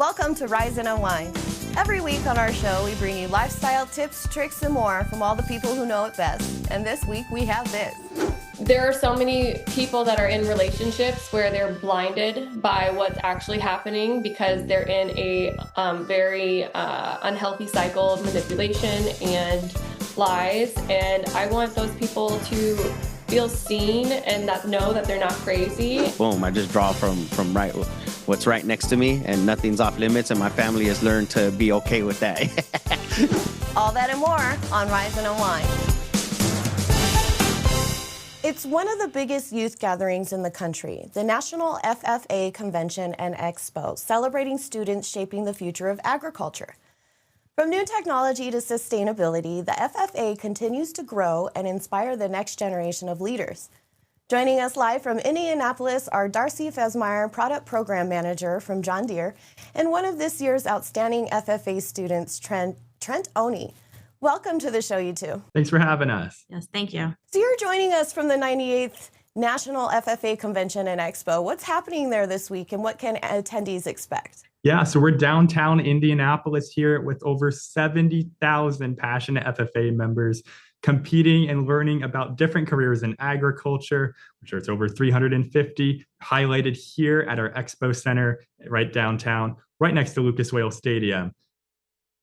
Welcome to Rise Unwind. Every week on our show, we bring you lifestyle tips, tricks, and more from all the people who know it best. And this week, we have this. There are so many people that are in relationships where they're blinded by what's actually happening because they're in a very unhealthy cycle of manipulation and lies. And I want those people to feel seen and know that they're not crazy. Boom, I just draw from what's right next to me, and nothing's off limits, and my family has learned to be okay with that. All that and more on Rise and Unwind. It's one of the biggest youth gatherings in the country, the National FFA Convention and Expo, celebrating students shaping the future of agriculture. From new technology to sustainability, the FFA continues to grow and inspire the next generation of leaders. Joining us live from Indianapolis are Darcy, Meyer, Product Program Manager from John Deere, and one of this year's outstanding FFA students, Trent Oney. Welcome to the show, you two. Thanks for having us. Yes, thank you. So you're joining us from the 98th National FFA Convention and Expo. What's happening there this week, and what can attendees expect? Yeah, so we're downtown Indianapolis here with over 70,000 passionate FFA members competing and learning about different careers in agriculture, which is over 350, highlighted here at our Expo Center right downtown, right next to Lucas Oil Stadium.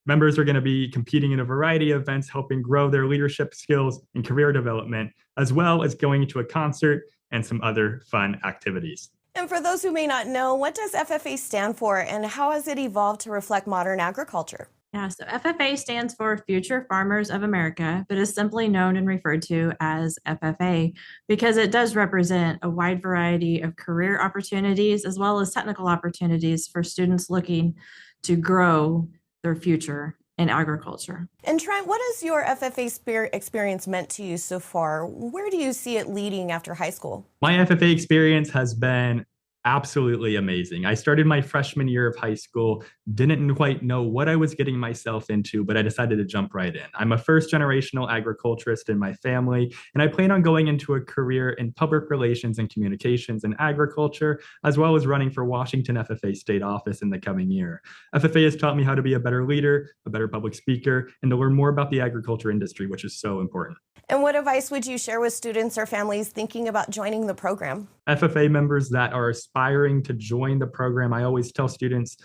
Members are going to be competing in a variety of events, helping grow their leadership skills and career development, as well as going to a concert and some other fun activities. And for those who may not know, what does FFA stand for, and how has it evolved to reflect modern agriculture? Yeah, so FFA stands for Future Farmers of America, but is simply known and referred to as FFA because it does represent a wide variety of career opportunities as well as technical opportunities for students looking to grow their future in agriculture. And Trent, what has your FFA experience meant to you so far? Where do you see it leading after high school? My FFA experience has been absolutely amazing. I started my freshman year of high school, didn't quite know what I was getting myself into, but I decided to jump right in. I'm a first-generational agriculturist in my family, and I plan on going into a career in public relations and communications in agriculture, as well as running for Washington FFA state office in the coming year. FFA has taught me how to be a better leader, a better public speaker, and to learn more about the agriculture industry, which is so important. And what advice would you share with students or families thinking about joining the program? FFA members that are aspiring to join the program, I always tell students,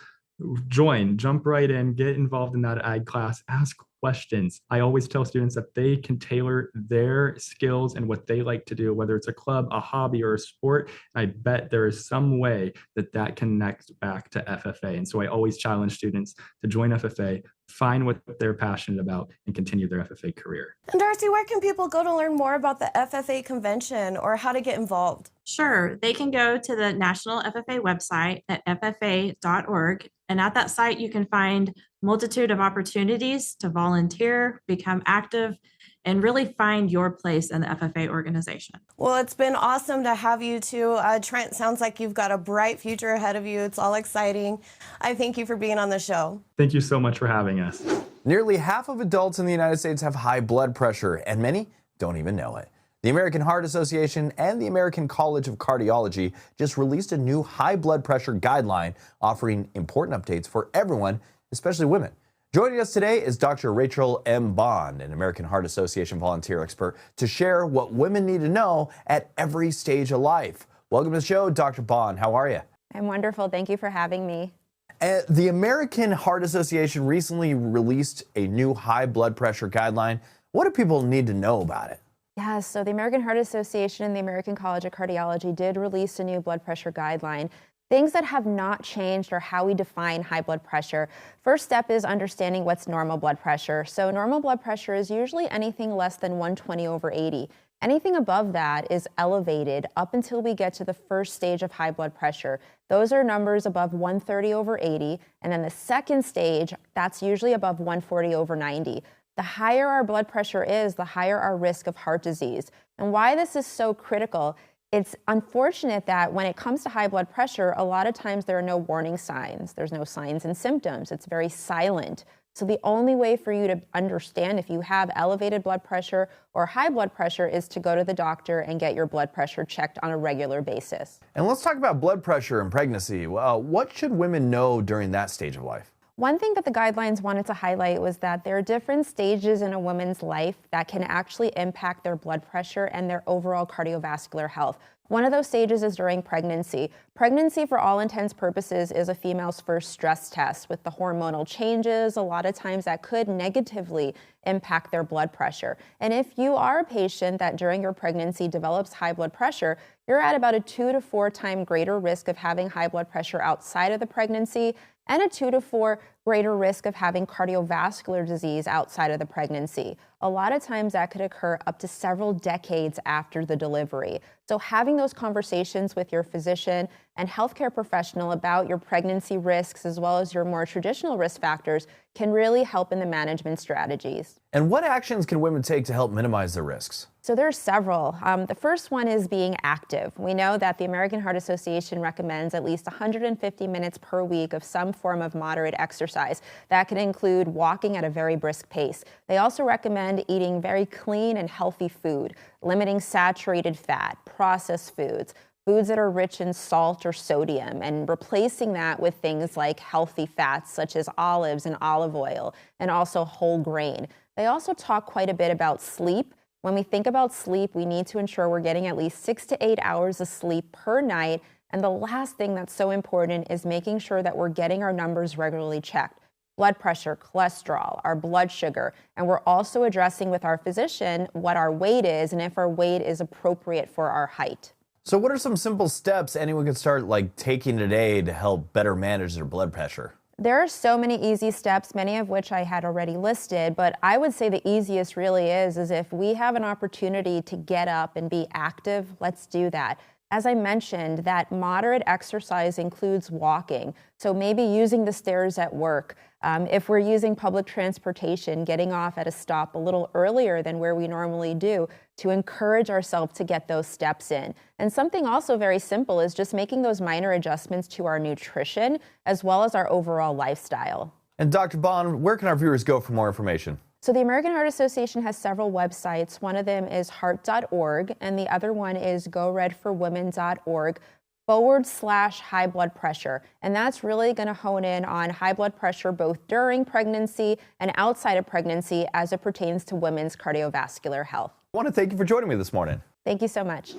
jump right in, get involved in that ag class, ask questions. I always tell students that they can tailor their skills and what they like to do, whether it's a club, a hobby, or a sport. I bet there is some way that connects back to FFA. And so I always challenge students to join FFA, find what they're passionate about, and continue their FFA career. And Darcy, where can people go to learn more about the FFA convention or how to get involved? Sure, they can go to the National FFA website at ffa.org. And at that site, you can find multitude of opportunities to volunteer, become active, and really find your place in the FFA organization. Well, it's been awesome to have you two. Trent, sounds like you've got a bright future ahead of you. It's all exciting. I thank you for being on the show. Thank you so much for having us. Nearly half of adults in the United States have high blood pressure, and many don't even know it. The American Heart Association and the American College of Cardiology just released a new high blood pressure guideline offering important updates for everyone, especially women. Joining us today is Dr. Rachel M. Bond, an American Heart Association volunteer expert, to share what women need to know at every stage of life. Welcome to the show, Dr. Bond. How are you? I'm wonderful. Thank you for having me. The American Heart Association recently released a new high blood pressure guideline. What do people need to know about it? Yeah, so the American Heart Association and the American College of Cardiology did release a new blood pressure guideline. Things that have not changed are how we define high blood pressure. First step is understanding what's normal blood pressure. So normal blood pressure is usually anything less than 120/80. Anything above that is elevated up until we get to the first stage of high blood pressure. Those are numbers above 130/80. And then the second stage, that's usually above 140/90. The higher our blood pressure is, the higher our risk of heart disease. And why this is so critical It's unfortunate that when it comes to high blood pressure, a lot of times there are no warning signs. There's no signs and symptoms. It's very silent. So the only way for you to understand if you have elevated blood pressure or high blood pressure is to go to the doctor and get your blood pressure checked on a regular basis. And let's talk about blood pressure and pregnancy. Well, what should women know during that stage of life? One thing that the guidelines wanted to highlight was that there are different stages in a woman's life that can actually impact their blood pressure and their overall cardiovascular health. One of those stages is during pregnancy. Pregnancy, for all intents and purposes, is a female's first stress test. With the hormonal changes, a lot of times that could negatively impact their blood pressure. And if you are a patient that during your pregnancy develops high blood pressure, you're at about a 2 to 4 times greater risk of having high blood pressure outside of the pregnancy and a 2 to 4 greater risk of having cardiovascular disease outside of the pregnancy. A lot of times that could occur up to several decades after the delivery. So having those conversations with your physician and healthcare professional about your pregnancy risks as well as your more traditional risk factors can really help in the management strategies. And what actions can women take to help minimize their risks? So there's several. The first one is being active. We know that the American Heart Association recommends at least 150 minutes per week of some form of moderate exercise. That could include walking at a very brisk pace. They also recommend eating very clean and healthy food, limiting saturated fat, processed foods, foods that are rich in salt or sodium, and replacing that with things like healthy fats such as olives and olive oil, and also whole grain. They also talk quite a bit about sleep. When we think about sleep, we need to ensure we're getting at least 6 to 8 hours of sleep per night. And the last thing that's so important is making sure that we're getting our numbers regularly checked. Blood pressure, cholesterol, our blood sugar, and we're also addressing with our physician what our weight is and if our weight is appropriate for our height. So what are some simple steps anyone can start taking today to help better manage their blood pressure? There are so many easy steps, many of which I had already listed, but I would say the easiest really is if we have an opportunity to get up and be active, let's do that. As I mentioned, that moderate exercise includes walking, so maybe using the stairs at work. If we're using public transportation, getting off at a stop a little earlier than where we normally do to encourage ourselves to get those steps in. And something also very simple is just making those minor adjustments to our nutrition as well as our overall lifestyle. And Dr. Bond, where can our viewers go for more information? So the American Heart Association has several websites. One of them is heart.org, and the other one is goredforwomen.org/high blood pressure. And that's really going to hone in on high blood pressure both during pregnancy and outside of pregnancy as it pertains to women's cardiovascular health. I want to thank you for joining me this morning. Thank you so much.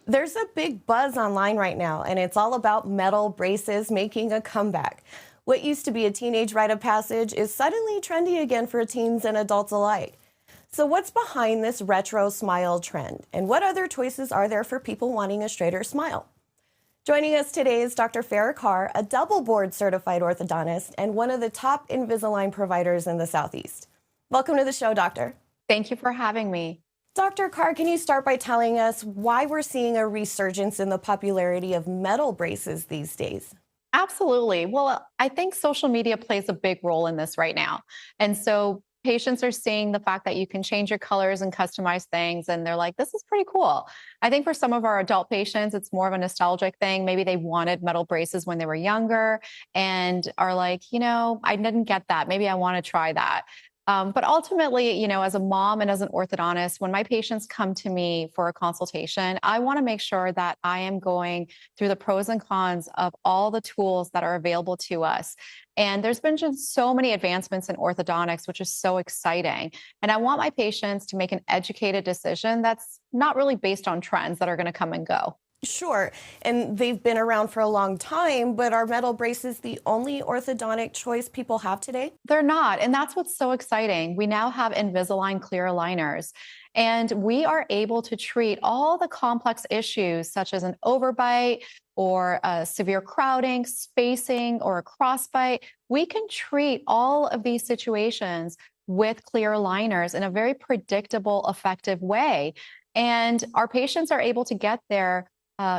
There's a big buzz online right now, and it's all about metal braces making a comeback. What used to be a teenage rite of passage is suddenly trendy again for teens and adults alike. So what's behind this retro smile trend? And what other choices are there for people wanting a straighter smile? Joining us today is Dr. Farah Kar, a double board certified orthodontist and one of the top Invisalign providers in the Southeast. Welcome to the show, Doctor. Thank you for having me. Dr. Kar, can you start by telling us why we're seeing a resurgence in the popularity of metal braces these days? Absolutely. Well, I think social media plays a big role in this right now. And so patients are seeing the fact that you can change your colors and customize things, and they're like, this is pretty cool. I think for some of our adult patients, it's more of a nostalgic thing. Maybe they wanted metal braces when they were younger and are like, I didn't get that. Maybe I want to try that. But ultimately, as a mom and as an orthodontist, when my patients come to me for a consultation, I want to make sure that I am going through the pros and cons of all the tools that are available to us. And there's been just so many advancements in orthodontics, which is so exciting. And I want my patients to make an educated decision that's not really based on trends that are going to come and go. Sure, and they've been around for a long time, but are metal braces the only orthodontic choice people have today? They're not, and that's what's so exciting. We now have Invisalign clear aligners, and we are able to treat all the complex issues such as an overbite or a severe crowding, spacing, or a crossbite. We can treat all of these situations with clear aligners in a very predictable, effective way. And our patients are able to get there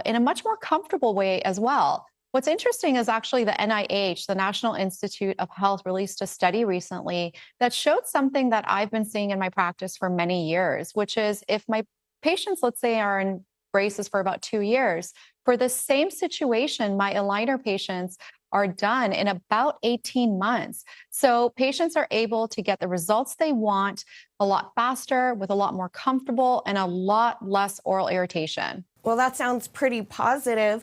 in a much more comfortable way as well. What's interesting is actually the NIH, the National Institute of Health, released a study recently that showed something that I've been seeing in my practice for many years, which is if my patients, let's say, are in braces for about 2 years. For the same situation, my aligner patients are done in about 18 months. So patients are able to get the results they want a lot faster, with a lot more comfortable and a lot less oral irritation. Well, that sounds pretty positive.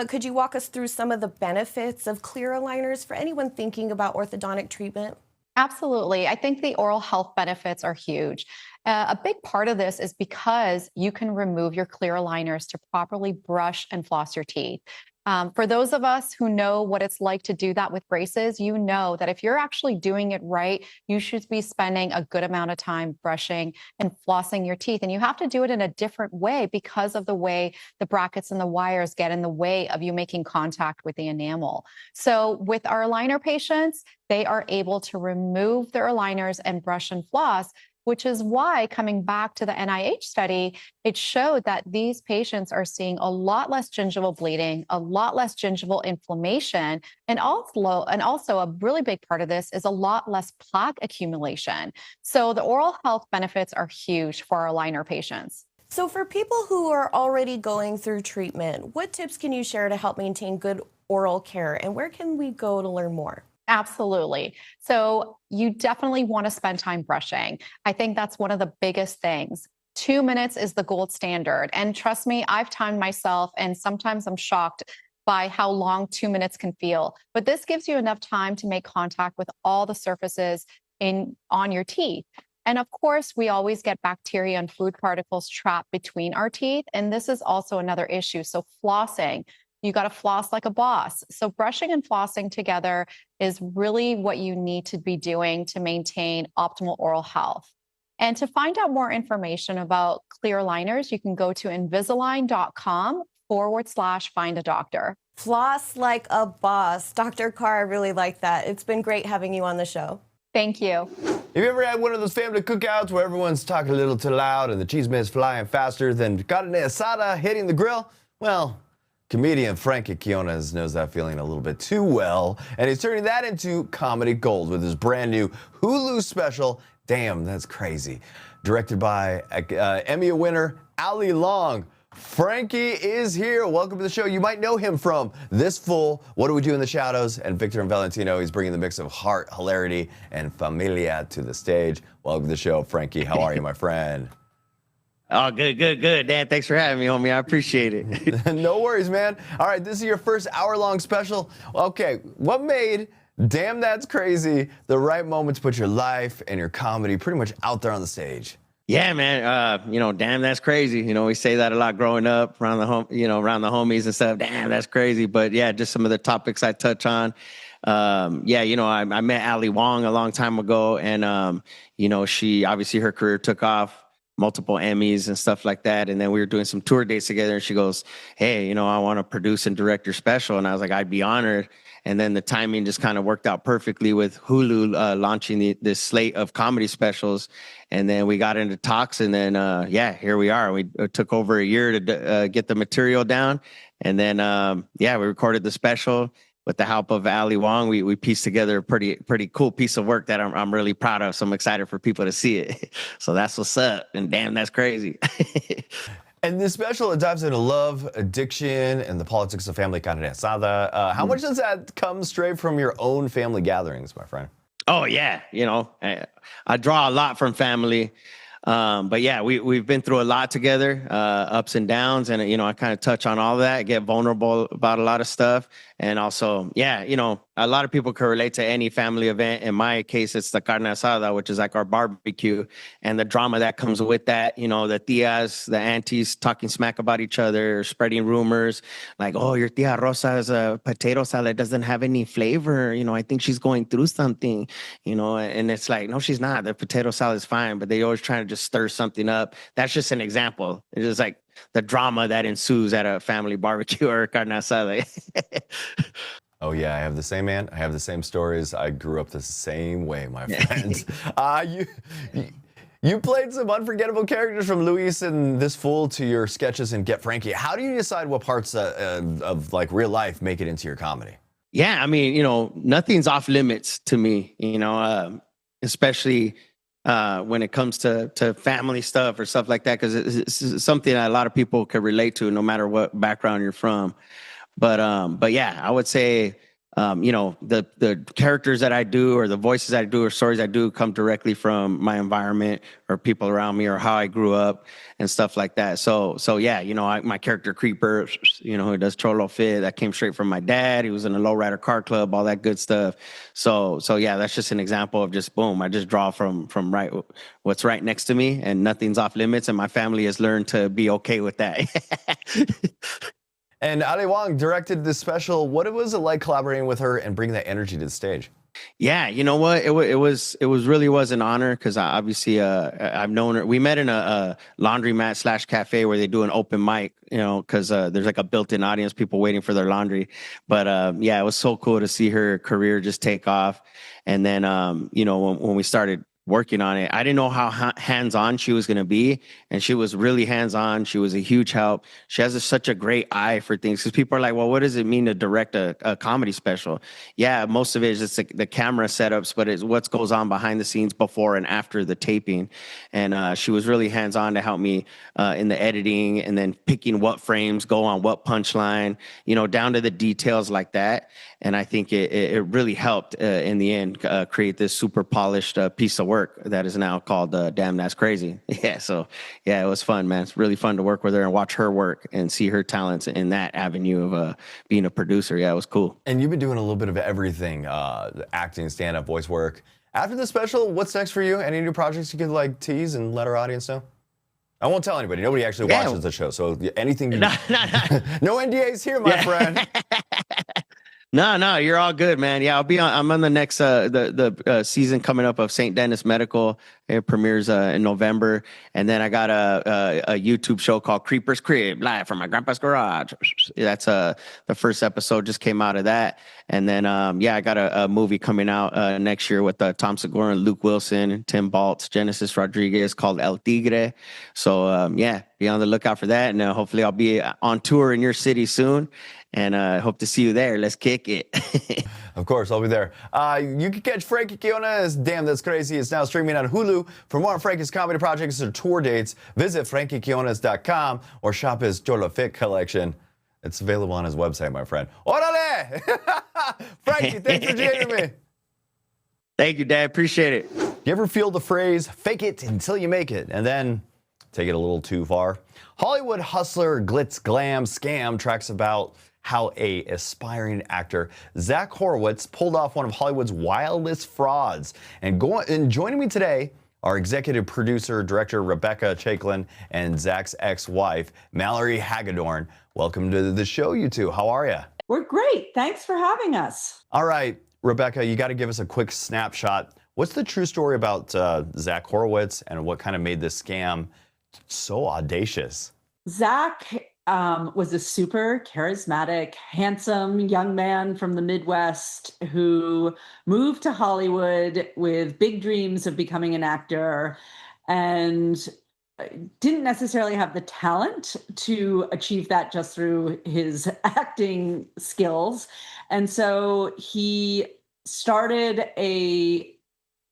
Could you walk us through some of the benefits of clear aligners for anyone thinking about orthodontic treatment? Absolutely. I think the oral health benefits are huge. A big part of this is because you can remove your clear aligners to properly brush and floss your teeth. For those of us who know what it's like to do that with braces, you know that if you're actually doing it right, you should be spending a good amount of time brushing and flossing your teeth. And you have to do it in a different way because of the way the brackets and the wires get in the way of you making contact with the enamel. So with our aligner patients, they are able to remove their aligners and brush and floss, which is why, coming back to the NIH study, it showed that these patients are seeing a lot less gingival bleeding, a lot less gingival inflammation, and also a really big part of this is a lot less plaque accumulation. So the oral health benefits are huge for our aligner patients. So for people who are already going through treatment, what tips can you share to help maintain good oral care, and where can we go to learn more? Absolutely. So you definitely want to spend time brushing. I think that's one of the biggest things. 2 minutes is the gold standard. And trust me, I've timed myself, and sometimes I'm shocked by how long 2 minutes can feel. But this gives you enough time to make contact with all the surfaces on your teeth. And of course, we always get bacteria and food particles trapped between our teeth. And this is also another issue. So flossing. You got to floss like a boss. So brushing and flossing together is really what you need to be doing to maintain optimal oral health. And to find out more information about clear aligners, you can go to Invisalign.com/find a doctor. Floss like a boss. Dr. Kar, I really like that. It's been great having you on the show. Thank you. Have you ever had one of those family cookouts where everyone's talking a little too loud and the cheese man's flying faster than carne asada hitting the grill? Well, comedian Frankie Quiñones knows that feeling a little bit too well, and he's turning that into comedy gold with his brand new Hulu special, Damn, That's Crazy. Directed by Emmy winner Ali Long. Frankie is here. Welcome to the show. You might know him from This Fool, What Do We Do in the Shadows, and Victor and Valentino. He's bringing the mix of heart, hilarity, and familia to the stage. Welcome to the show, Frankie. How are you, my friend? Oh, good. Dan, thanks for having me, homie. I appreciate it. No worries, man. All right, this is your first hour-long special. Okay, what made Damn That's Crazy the right moment to put your life and your comedy pretty much out there on the stage? Yeah, man. Damn, that's crazy. We say that a lot growing up around the around the homies and stuff. Damn, that's crazy. But yeah, just some of the topics I touch on. I met Ali Wong a long time ago, and she obviously her career took off. Multiple Emmys and stuff like that. And then we were doing some tour dates together, and she goes, hey, I want to produce and direct your special. And I was like, I'd be honored. And then the timing just kind of worked out perfectly with Hulu launching this slate of comedy specials. And then we got into talks, and then, here we are. We took over a year to get the material down. And then, we recorded the special. With the help of Ali Wong, we pieced together a pretty cool piece of work that I'm really proud of. So I'm excited for people to see it. So that's what's up. And damn, that's crazy. And this special, it dives into love, addiction, and the politics of family carne asada. How much does that come straight from your own family gatherings, my friend? Oh, yeah. I draw a lot from family. But yeah, we've been through a lot together, ups and downs. And, I kind of touch on all that, get vulnerable about a lot of stuff. And also, a lot of people can relate to any family event. In my case, it's the carne asada, which is like our barbecue, and the drama that comes with that. The tias, the aunties talking smack about each other, spreading rumors like, oh, your tia Rosa's potato salad doesn't have any flavor. I think she's going through something, and it's like, no, she's not. The potato salad is fine, but they always trying to just stir something up. That's just an example. It's just like the drama that ensues at a family barbecue or carne asada. Oh, yeah, I have the same aunt. I have the same stories. I grew up the same way, my friends. You played some unforgettable characters from Luis and This Fool to your sketches in Get Frankie. How do you decide what parts of like real life make it into your comedy? Yeah, I mean, nothing's off limits to me, especially when it comes to family stuff or stuff like that, because it's something that a lot of people can relate to, no matter what background you're from. But yeah, I would say, the characters that I do, or the voices I do, or stories I do, come directly from my environment or people around me, or how I grew up and stuff like that. So yeah, my character Creeper, who does Cholo Fit, that came straight from my dad. He was in a lowrider car club, all that good stuff. So yeah, that's just an example of just boom. I just draw from right what's right next to me, and nothing's off limits. And my family has learned to be okay with that. And Ali Wong directed this special. What was it like collaborating with her and bringing that energy to the stage? Yeah, you know what? It really was an honor, because obviously I've known her. We met in a laundromat / cafe where they do an open mic, because there's like a built-in audience, people waiting for their laundry. But yeah, it was so cool to see her career just take off. And then when we started working on it, I didn't know how hands-on she was going to be, and she was really hands-on. She was a huge help. She has such a great eye for things, because people are like, well, what does it mean to direct a comedy special? Yeah, most of it is just the camera setups, but it's what goes on behind the scenes before and after the taping. And she was really hands-on to help me in the editing, and then picking what frames go on what punchline, down to the details like that. And I think it really helped in the end create this super polished piece of work that is now called Damn That's Crazy. Yeah, so yeah, it was fun, man. It's really fun to work with her and watch her work and see her talents in that avenue of being a producer. Yeah, it was cool. And you've been doing a little bit of everything, acting, stand-up, voice work. After the special, what's next for you? Any new projects you could tease and let our audience know? I won't tell anybody. Nobody actually watches the show, so anything. No NDAs here, my friend. No, you're all good, man. Yeah, I'm on the next the season coming up of St. Denis Medical. It premieres in November, and then I got a YouTube show called Creeper's Crib, live from my grandpa's garage. That's the first episode just came out of that, and then I got a movie coming out next year with Tom Segura, Luke Wilson, Tim Baltz, Genesis Rodriguez, called El Tigre. So be on the lookout for that, and hopefully I'll be on tour in your city soon. And hope to see you there. Let's kick it. Of course, I'll be there. You can catch Frankie Quiñones' Damn That's Crazy. It's now streaming on Hulu. For more on Frankie's comedy projects or tour dates, visit frankiequiones.com or shop his Cholo Fit collection. It's available on his website, my friend. Orale! Frankie, thanks for joining me. Thank you, Dad. Appreciate it. You ever feel the phrase, fake it until you make it, and then take it a little too far? Hollywood hustler Glitz, Glam, Scam tracks about how a aspiring actor, Zach Horowitz, pulled off one of Hollywood's wildest frauds. And joining me today are executive producer, director Rebecca Chaiklin and Zach's ex-wife, Mallory Hagedorn. Welcome to the show, you two. How are you? We're great. Thanks for having us. All right, Rebecca, you got to give us a quick snapshot. What's the true story about Zach Horowitz, and what kind of made this scam so audacious? Zach was a super charismatic, handsome young man from the Midwest who moved to Hollywood with big dreams of becoming an actor, and didn't necessarily have the talent to achieve that just through his acting skills. And so he started a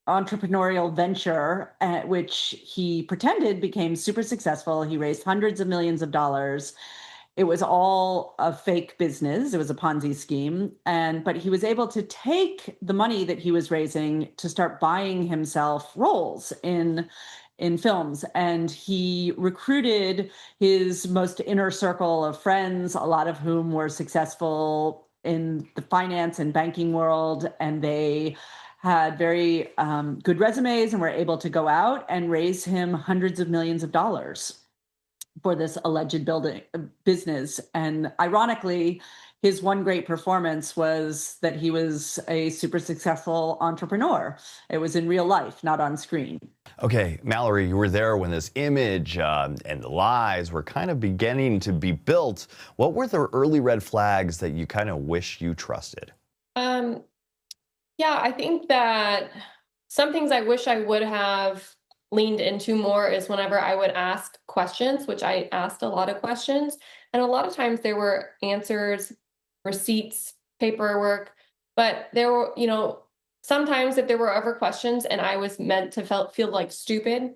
entrepreneurial venture, which he pretended became super successful. He raised hundreds of millions of dollars. It was all a fake business. It was a Ponzi scheme. But he was able to take the money that he was raising to start buying himself roles in films. And he recruited his most inner circle of friends, a lot of whom were successful in the finance and banking world. And they had very good resumes and were able to go out and raise him hundreds of millions of dollars for this alleged business. And ironically, his one great performance was that he was a super successful entrepreneur. It was in real life, not on screen. Okay, Mallory, you were there when this image and the lies were kind of beginning to be built. What were the early red flags that you kind of wish you trusted? Yeah, I think that some things I wish I would have leaned into more is whenever I would ask questions, which I asked a lot of questions, and a lot of times there were answers, receipts, paperwork, but there were, sometimes if there were ever questions and I was meant to feel like stupid,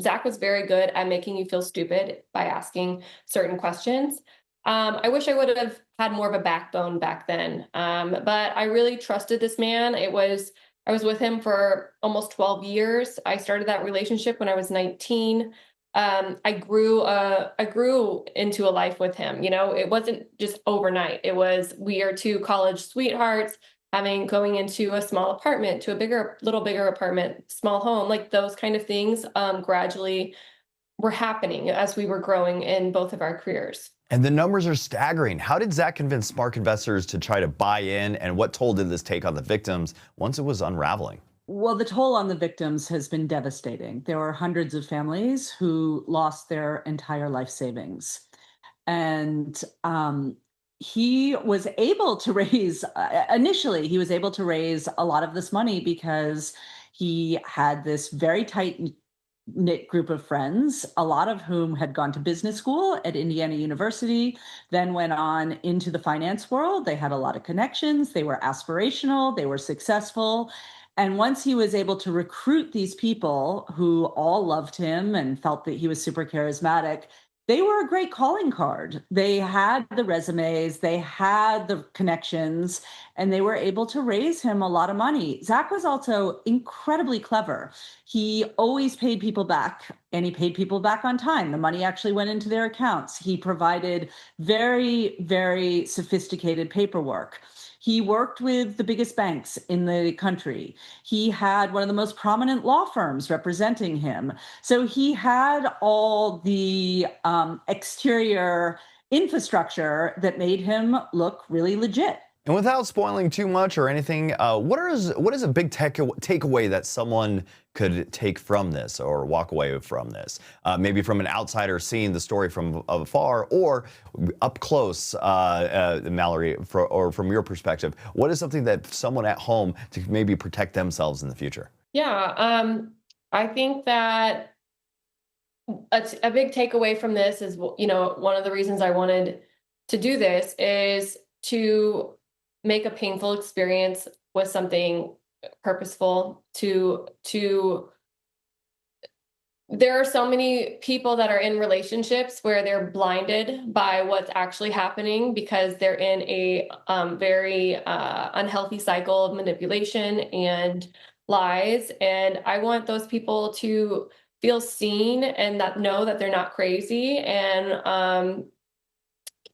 Zach was very good at making you feel stupid by asking certain questions. I wish I would have had more of a backbone back then. But I really trusted this man. I was with him for almost 12 years. I started that relationship when I was 19. I grew into a life with him. It wasn't just overnight. We are two college sweethearts going into a small apartment to a little bigger apartment, small home, like those kind of things, gradually were happening as we were growing in both of our careers. And the numbers are staggering. How did Zach convince smart investors to try to buy in, and what toll did this take on the victims once it was unraveling? Well, the toll on the victims has been devastating. There were hundreds of families who lost their entire life savings. And he was able to raise, initially, he was able to raise a lot of this money because he had this very tight-knit group of friends, a lot of whom had gone to business school at Indiana University, then went on into the finance world. They had a lot of connections. They were aspirational. They were successful. And once he was able to recruit these people who all loved him and felt that he was super charismatic, they were a great calling card. They had the resumes, they had the connections, and they were able to raise him a lot of money. Zach was also incredibly clever. He always paid people back, and he paid people back on time. The money actually went into their accounts. He provided very, very sophisticated paperwork. He worked with the biggest banks in the country. He had one of the most prominent law firms representing him. So he had all the exterior infrastructure that made him look really legit. And without spoiling too much or anything, what is a big takeaway that someone could take from this or walk away from this? Maybe from an outsider seeing the story from afar, or up close, Mallory, or from your perspective. What is something that someone at home to maybe protect themselves in the future? Yeah, I think that a big takeaway from this is, one of the reasons I wanted to do this is to make a painful experience with something purposeful. There are so many people that are in relationships where they're blinded by what's actually happening because they're in a very unhealthy cycle of manipulation and lies. And I want those people to feel seen and know that they're not crazy. And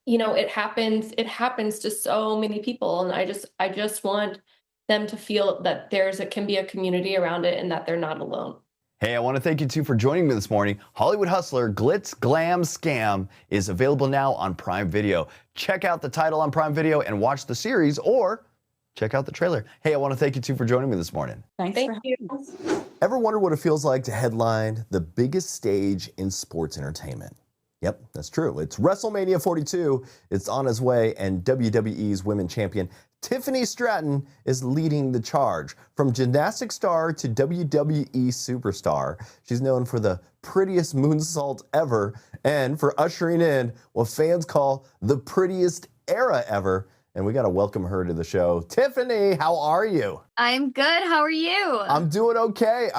it happens to so many people. And I just want them to feel that can be a community around it and that they're not alone. Hey, I want to thank you too for joining me this morning. Hollywood Hustler, Glitz, Glam, Scam is available now on Prime Video. Check out the title on Prime Video and watch the series, or check out the trailer. Hey, I want to thank you too for joining me this morning. Thank you. Ever wonder what it feels like to headline the biggest stage in sports entertainment? Yep, that's true. It's WrestleMania 42. It's on its way, and WWE's women champion Tiffany Stratton is leading the charge. From gymnastic star to WWE superstar, she's known for the prettiest moonsault ever and for ushering in what fans call the prettiest era ever. And we got to welcome her to the show. Tiffany, how are you? I'm good. How are you? I'm doing okay.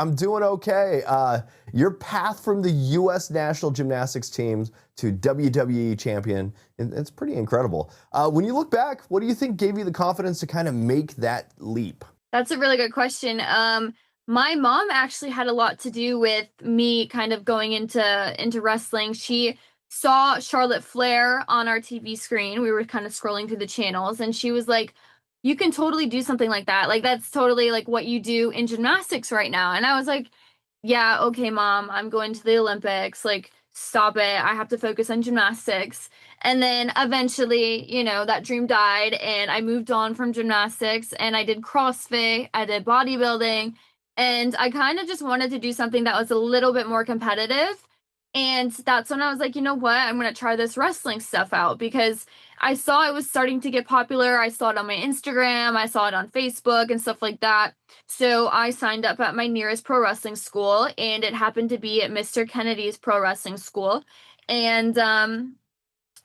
Your path from the U.S. national gymnastics teams to WWE champion, it's pretty incredible. When you look back, what do you think gave you the confidence to kind of make that leap? That's a really good question. My mom actually had a lot to do with me kind of going into wrestling. She saw Charlotte Flair on our TV screen. We were kind of scrolling through the channels, and she was like, you can totally do something like that. Like, that's totally like what you do in gymnastics right now. And I was like, yeah, okay, Mom, I'm going to the Olympics. Like, stop it. I have to focus on gymnastics. And then eventually, that dream died, and I moved on from gymnastics, and I did CrossFit, I did bodybuilding, and I kind of just wanted to do something that was a little bit more competitive. And that's when I was like, you know what, I'm going to try this wrestling stuff out, because I saw it was starting to get popular. I saw it on my Instagram. I saw it on Facebook and stuff like that. So I signed up at my nearest pro wrestling school, and it happened to be at Mr. Kennedy's pro wrestling school. And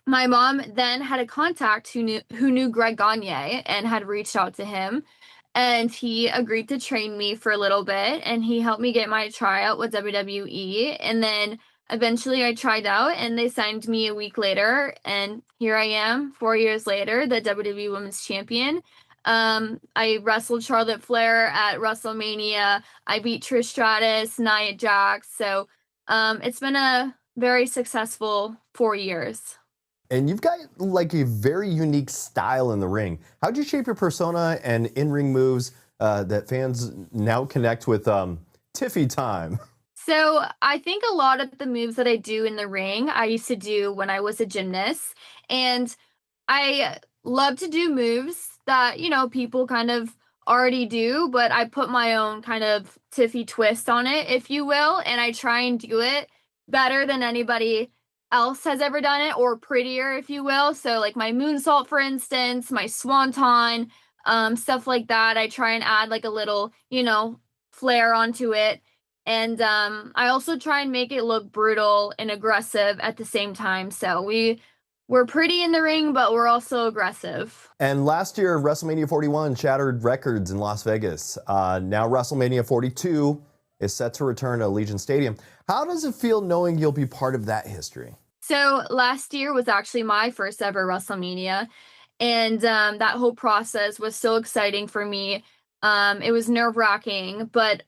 my mom then had a contact who knew Greg Gagne and had reached out to him. and he agreed to train me for a little bit, and he helped me get my tryout with WWE. And then eventually I tried out and they signed me a week later, and here I am 4 years later, the WWE Women's Champion. I wrestled Charlotte Flair at WrestleMania. I beat Trish Stratus, Nia Jax. So it's been a very successful 4 years. And you've got like a very unique style in the ring. How'd you shape your persona and in-ring moves that fans now connect with Tiffy time? So I think a lot of the moves that I do in the ring, I used to do when I was a gymnast. And I love to do moves that, you know, people kind of already do, but I put my own kind of Tiffy twist on it, if you will. And I try and do it better than anybody else has ever done it, or prettier, if you will. So like my moonsault, for instance, my swanton, stuff like that. I try and add like a little, you know, flair onto it. And I also try and make it look brutal and aggressive at the same time. So we're pretty in the ring, but we're also aggressive. And last year, WrestleMania 41 shattered records in Las Vegas. Now WrestleMania 42 is set to return to Allegiant Stadium. How does it feel knowing you'll be part of that history? So last year was actually my first ever WrestleMania, and that whole process was so exciting for me. It was nerve-wracking, but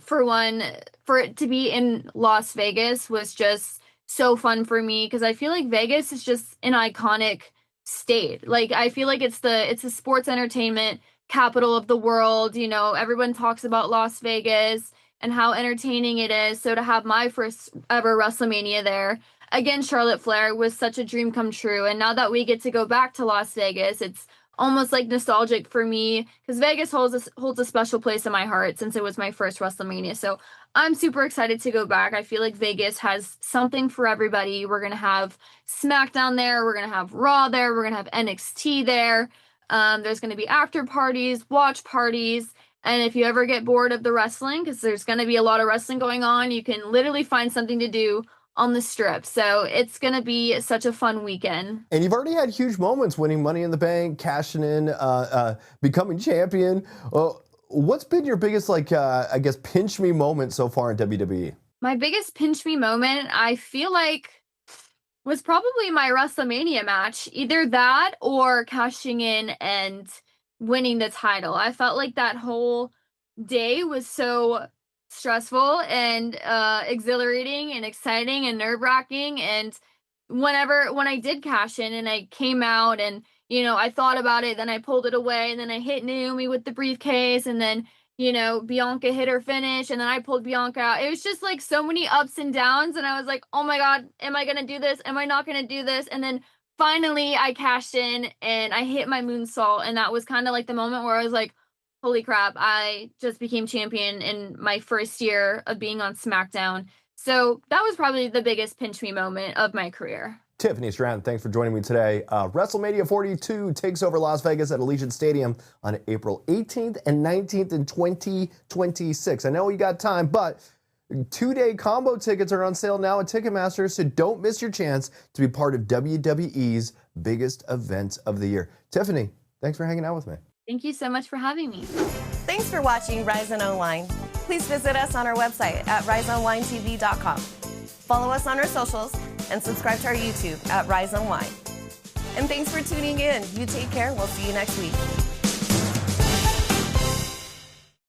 for it to be in Las Vegas was just so fun for me, because I feel like Vegas is just an iconic state. Like, I feel like it's the sports entertainment capital of the world. You know, everyone talks about Las Vegas and how entertaining it is. So to have my first ever WrestleMania there, again, Charlotte Flair, was such a dream come true. And now that we get to go back to Las Vegas, it's almost like nostalgic for me, because Vegas holds a special place in my heart since it was my first WrestleMania. So I'm super excited to go back. I feel like Vegas has something for everybody. We're going to have SmackDown there. We're going to have Raw there. We're going to have NXT there. There's going to be after parties, watch parties. And if you ever get bored of the wrestling, because there's going to be a lot of wrestling going on, you can literally find something to do on the Strip. So it's going to be such a fun weekend. And you've already had huge moments, winning Money in the Bank, cashing in, becoming champion. What's been your biggest, I guess, pinch me moment so far in WWE? My biggest pinch me moment, I feel like, was probably my WrestleMania match. Either that or cashing in and winning the title. I felt like that whole day was so stressful and exhilarating and exciting and nerve-wracking. And when I did cash in and I came out and, you know, I thought about it, then I pulled it away, and then I hit Naomi with the briefcase, and then, you know, Bianca hit her finish, and then I pulled Bianca out. It was just like so many ups and downs, and I was like, oh my God, am I gonna do this? Am I not gonna do this? And then finally I cashed in and I hit my moonsault, and that was kind of like the moment where I was like, holy crap, I just became champion in my first year of being on SmackDown. So that was probably the biggest pinch me moment of my career. Tiffany, Stratton, thanks for joining me today. WrestleMania 42 takes over Las Vegas at Allegiant Stadium on April 18th and 19th in 2026. I know you got time, but 2-day combo tickets are on sale now at Ticketmaster, so don't miss your chance to be part of WWE's biggest event of the year. Tiffany, thanks for hanging out with me. Thank you so much for having me. Thanks for watching Rise Unwind. Please visit us on our website at riseunwindtv.com. Follow us on our socials and subscribe to our YouTube at Rise Unwind. And thanks for tuning in. You take care. We'll see you next week.